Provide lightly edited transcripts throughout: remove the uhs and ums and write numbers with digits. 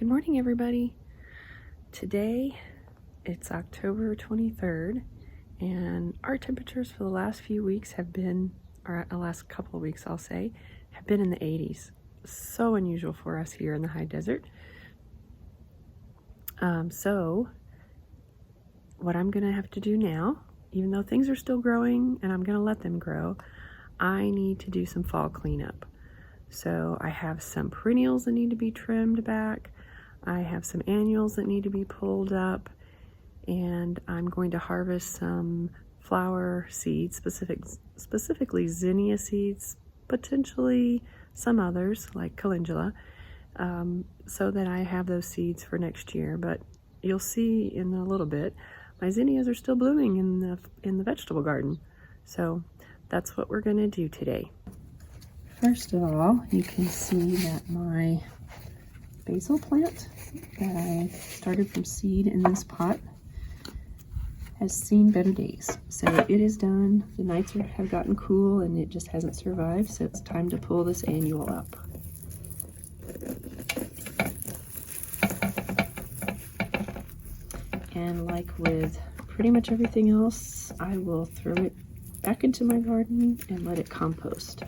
Good morning, everybody. Today it's October 23rd, and our temperatures for the last few weeks have been, or the last couple of weeks I'll say, have been in the 80s. So unusual for us here in the high desert. So what I'm gonna have to do now, even though things are still growing and I'm gonna let them grow, I need to do some fall cleanup. So I have some perennials that need to be trimmed back. I have some annuals that need to be pulled up, and I'm going to harvest some flower seeds, specifically zinnia seeds, potentially some others like calendula, so that I have those seeds for next year. But you'll see in a little bit, my zinnias are still blooming in the vegetable garden. So that's what we're going to do today. First of all, you can see that my basil plant that I started from seed in this pot has seen better days. So it is done. The nights have gotten cool and it just hasn't survived, so it's time to pull this annual up. And like with pretty much everything else, I will throw it back into my garden and let it compost.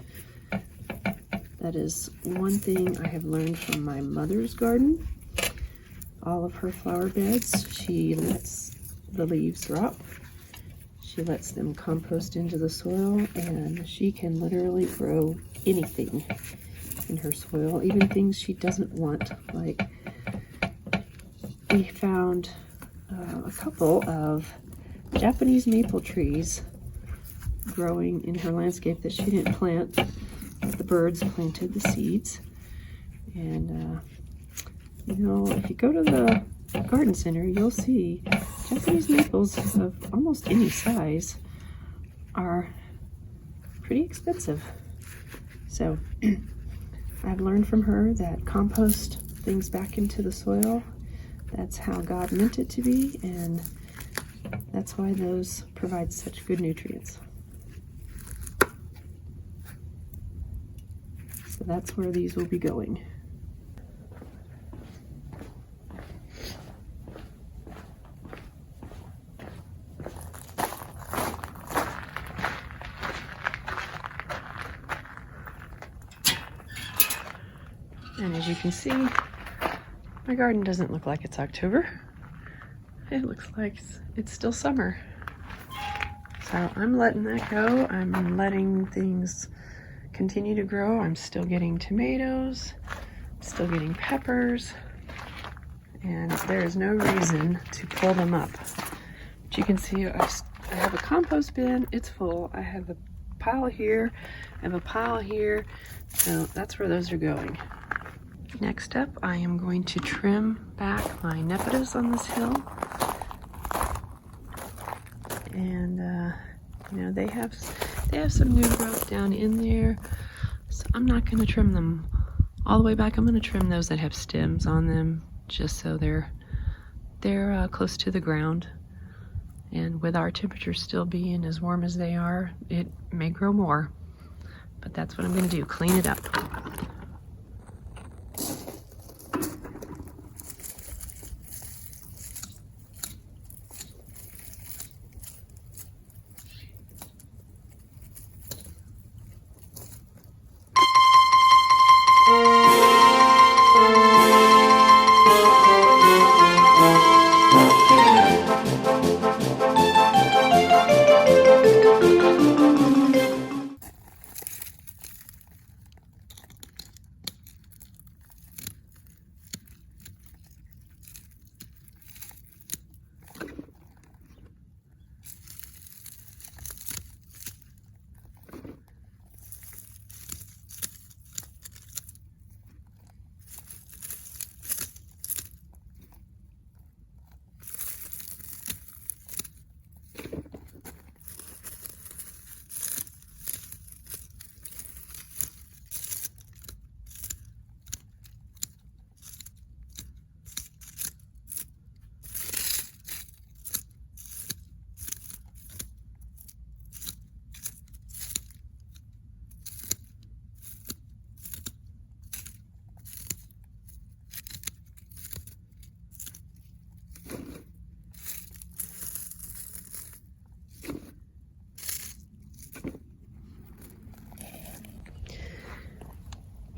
That is one thing I have learned from my mother's garden. All of her flower beds, she lets the leaves drop. She lets them compost into the soil, and she can literally grow anything in her soil, even things she doesn't want. Like, we found a couple of Japanese maple trees growing in her landscape that she didn't plant. The birds planted the seeds, and you know, if you go to the garden center, you'll see Japanese maples of almost any size are pretty expensive. So I've learned from her that compost things back into the soil. That's how God meant it to be, and that's why those provide such good nutrients. So that's where these will be going. And as you can see, my garden doesn't look like it's October. It looks like it's still summer. So I'm letting that go. I'm letting things continue to grow. I'm still getting tomatoes, still getting peppers, and there is no reason to pull them up. But you can see I have a compost bin, it's full. I have a pile here, I have a pile here, so that's where those are going. Next up, I am going to trim back my nepetas on this hill. And you know, they have some new growth down in there, so I'm not going to trim them all the way back. I'm going to trim those that have stems on them, just so they're close to the ground. And with our temperatures still being as warm as they are, it may grow more, but that's what I'm going to do, clean it up.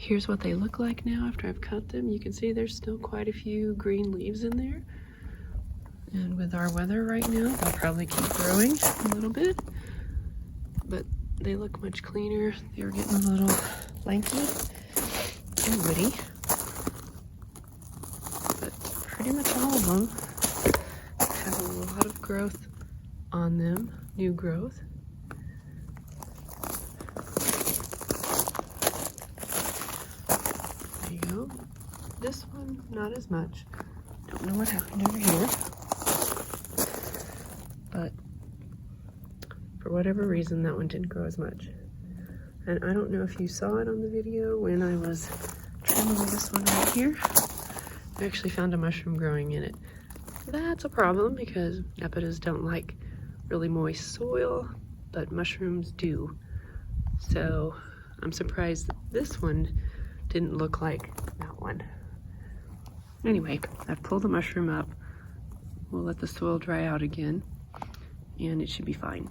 Here's what they look like now after I've cut them. You can see there's still quite a few green leaves in there. And with our weather right now, they'll probably keep growing a little bit. But they look much cleaner. They're getting a little lanky and woody. But pretty much all of them have a lot of growth on them, new growth. There you go. This one, not as much. Don't know what happened over here. But for whatever reason, that one didn't grow as much. And I don't know if you saw it on the video when I was trimming this one right here. I actually found a mushroom growing in it. That's a problem because Nepidas don't like really moist soil, but mushrooms do. So I'm surprised that this one didn't look like that one. Anyway, I've pulled the mushroom up. We'll let the soil dry out again, and it should be fine.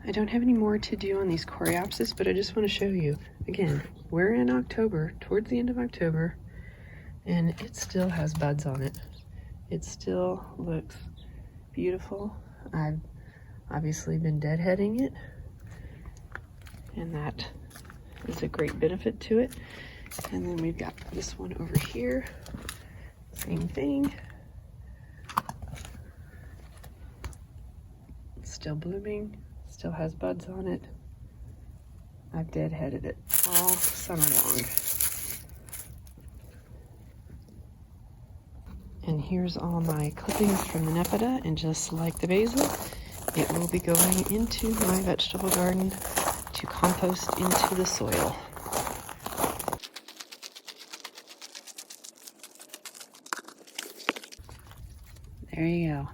I don't have any more to do on these coreopsis, but I just want to show you, again, we're in October, towards the end of October, and it still has buds on it. It still looks beautiful. I've obviously been deadheading it, and that is a great benefit to it. And then we've got this one over here, same thing. It's still blooming. Still has buds on it. I've deadheaded it all summer long. And here's all my clippings from the Nepeta, and just like the basil, it will be going into my vegetable garden to compost into the soil. There you go.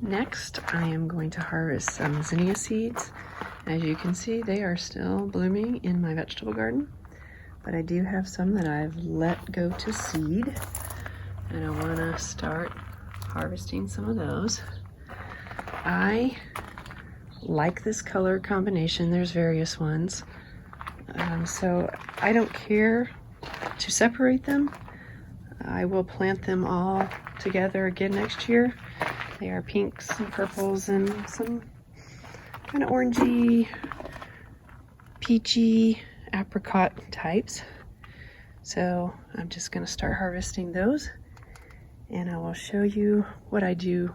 Next, I am going to harvest some zinnia seeds. As you can see, they are still blooming in my vegetable garden, but I do have some that I've let go to seed, and I want to start harvesting some of those. I like this color combination. There's various ones, so I don't care to separate them. I will plant them all together again next year. They are pinks and purples and some kind of orangey, peachy, apricot types. So I'm just going to start harvesting those, and I will show you what I do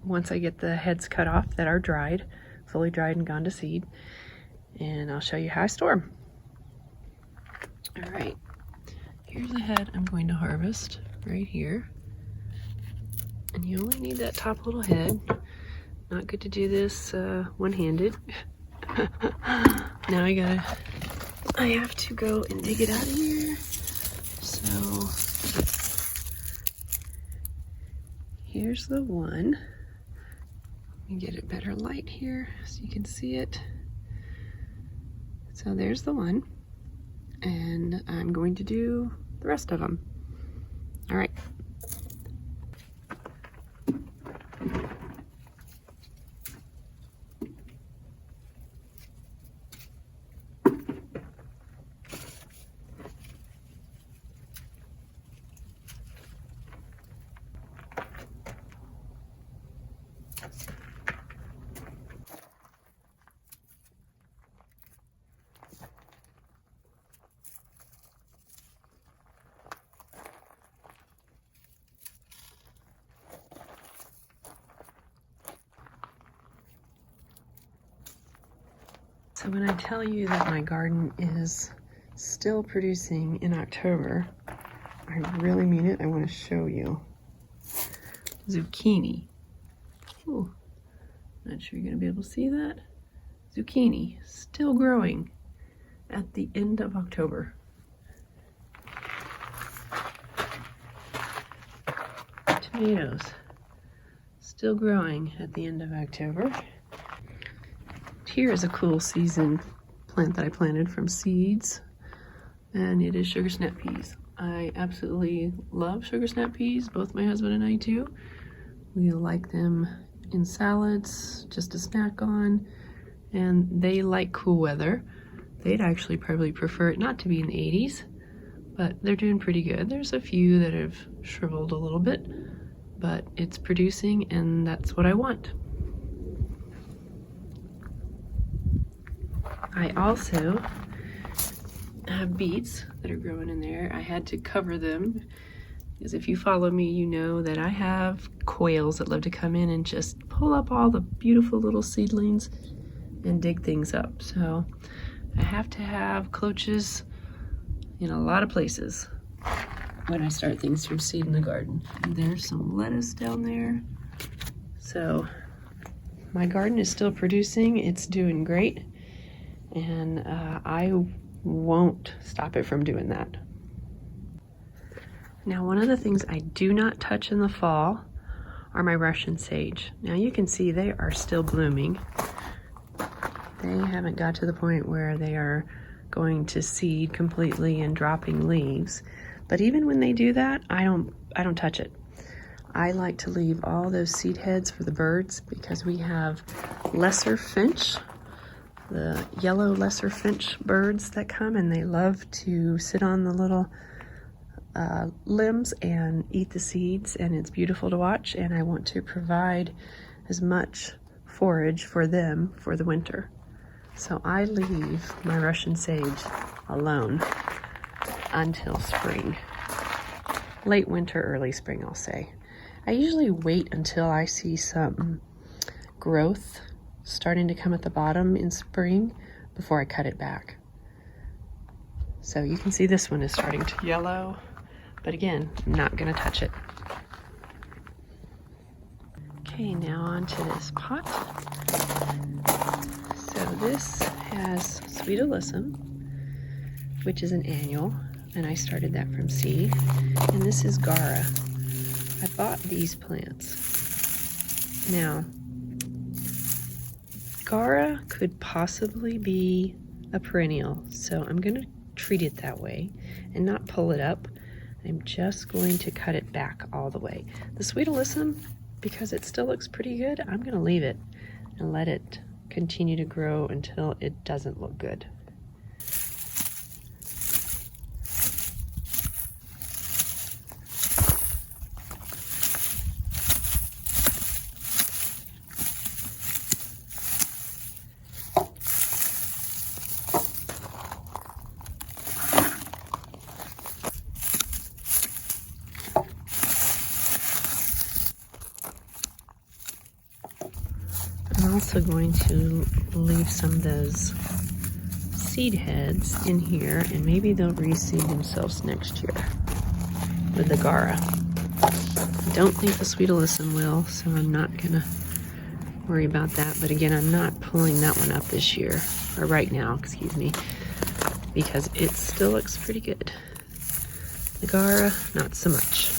once I get the heads cut off that are dried, fully dried and gone to seed, and I'll show you how I store them. All right, here's a head I'm going to harvest right here. And you only need that top little head. Not good to do this one-handed. Now I have to go and dig it out of here. So here's the one. Let me get a better light here so you can see it. So there's the one. And I'm going to do the rest of them. All right. So when I tell you that my garden is still producing in October, I really mean it. I want to show you. Zucchini. Ooh, not sure you're going to be able to see that. Zucchini, still growing at the end of October. Tomatoes, still growing at the end of October. Here is a cool season plant that I planted from seeds, and it is sugar snap peas. I absolutely love sugar snap peas, both my husband and I do. We like them in salads, just to snack on, and they like cool weather. They'd actually probably prefer it not to be in the 80s, but they're doing pretty good. There's a few that have shriveled a little bit, but it's producing, and that's what I want. I also have beets that are growing in there. I had to cover them because if you follow me, you know that I have quails that love to come in and just pull up all the beautiful little seedlings and dig things up. So I have to have cloches in a lot of places when I start things from seed in the garden. And there's some lettuce down there. So my garden is still producing. It's doing great. And I won't stop it from doing that. Now, one of the things I do not touch in the fall are my Russian sage. Now you can see they are still blooming. They haven't got to the point where they are going to seed completely and dropping leaves. But even when they do that, I don't touch it. I like to leave all those seed heads for the birds because we have lesser finch, the yellow lesser finch birds that come, and they love to sit on the little limbs and eat the seeds, and it's beautiful to watch, and I want to provide as much forage for them for the winter. So I leave my Russian sage alone until spring. Late winter, early spring, I'll say. I usually wait until I see some growth starting to come at the bottom in spring before I cut it back. So you can see this one is starting to yellow, but again, I'm not gonna touch it. Okay, now onto this pot. So this has Sweet Alyssum, which is an annual, and I started that from seed. And this is Gara. I bought these plants. Now, Gara could possibly be a perennial, so I'm gonna treat it that way and not pull it up. I'm just going to cut it back all the way. The Sweet Alyssum, because it still looks pretty good, I'm gonna leave it and let it continue to grow until it doesn't look good. I'm also going to leave some of those seed heads in here, and maybe they'll reseed themselves next year with the Gara. I don't think the Sweet Alyssum will, so I'm not gonna worry about that. But again, I'm not pulling that one up this year, or right now, excuse me, because it still looks pretty good. The Gara, not so much.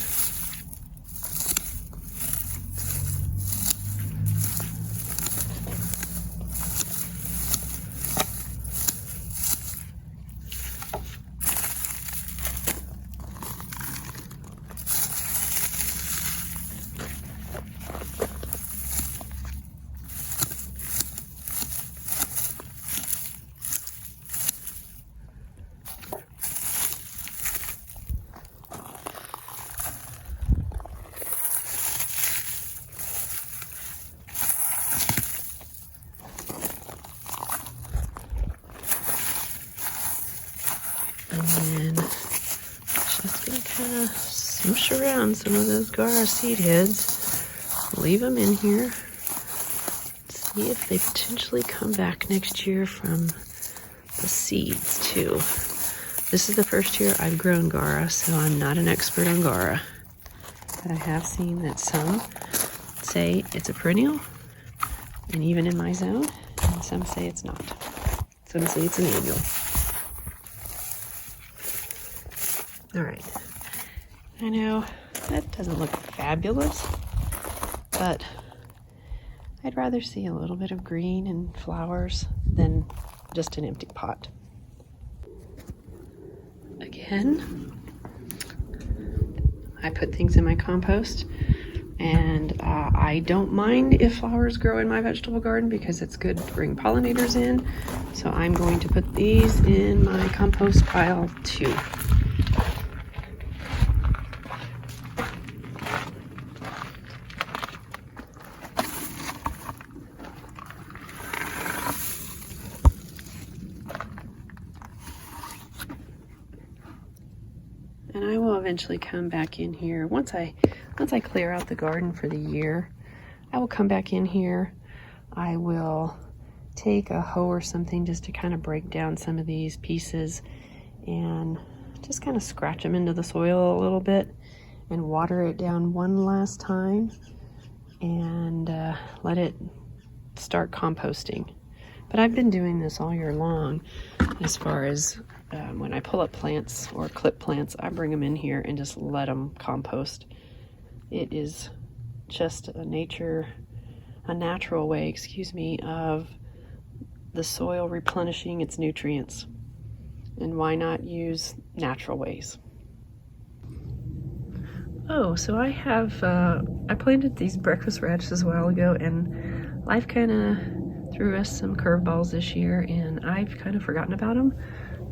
And just gonna kind of smoosh around some of those Gara seed heads, leave them in here, see if they potentially come back next year from the seeds too. This is the first year I've grown Gara, so I'm not an expert on Gara, but I have seen that some say it's a perennial, and even in my zone, and some say it's not. Some say it's an annual. All right, I know that doesn't look fabulous, but I'd rather see a little bit of green and flowers than just an empty pot. Again, I put things in my compost, and I don't mind if flowers grow in my vegetable garden because it's good to bring pollinators in. So I'm going to put these in my compost pile too. And I will eventually come back in here once I clear out the garden for the year. I will come back in here. I will take a hoe or something just to kind of break down some of these pieces and just kind of scratch them into the soil a little bit and water it down one last time and let it start composting. But I've been doing this all year long. As far as when I pull up plants or clip plants, I bring them in here and just let them compost. It is just a natural way, of the soil replenishing its nutrients. And why not use natural ways? Oh, so I have, I planted these breakfast radishes a while ago, and life kind of threw us some curveballs this year, and I've kind of forgotten about them.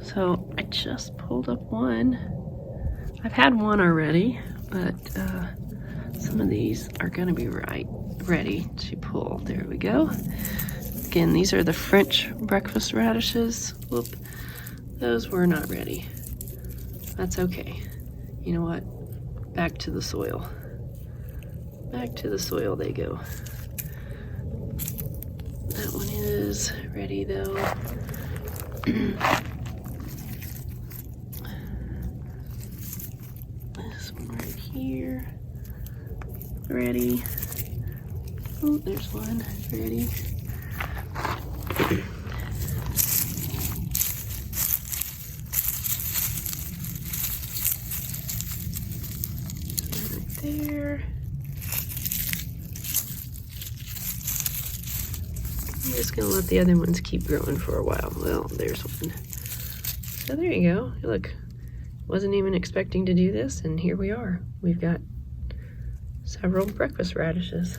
So I just pulled up one. I've had one already, but some of these are going to be ready to pull. There we go. Again, these are the French breakfast radishes. Whoop, those were not ready. That's okay. You know what? Back to the soil. Back to the soil they go. That one is ready though. This one right here. Ready. Oh, there's one. Ready. Right there. I'm just gonna let the other ones keep growing for a while. Well, there's one. So there you go. Look, wasn't even expecting to do this, and here we are. We've got several breakfast radishes.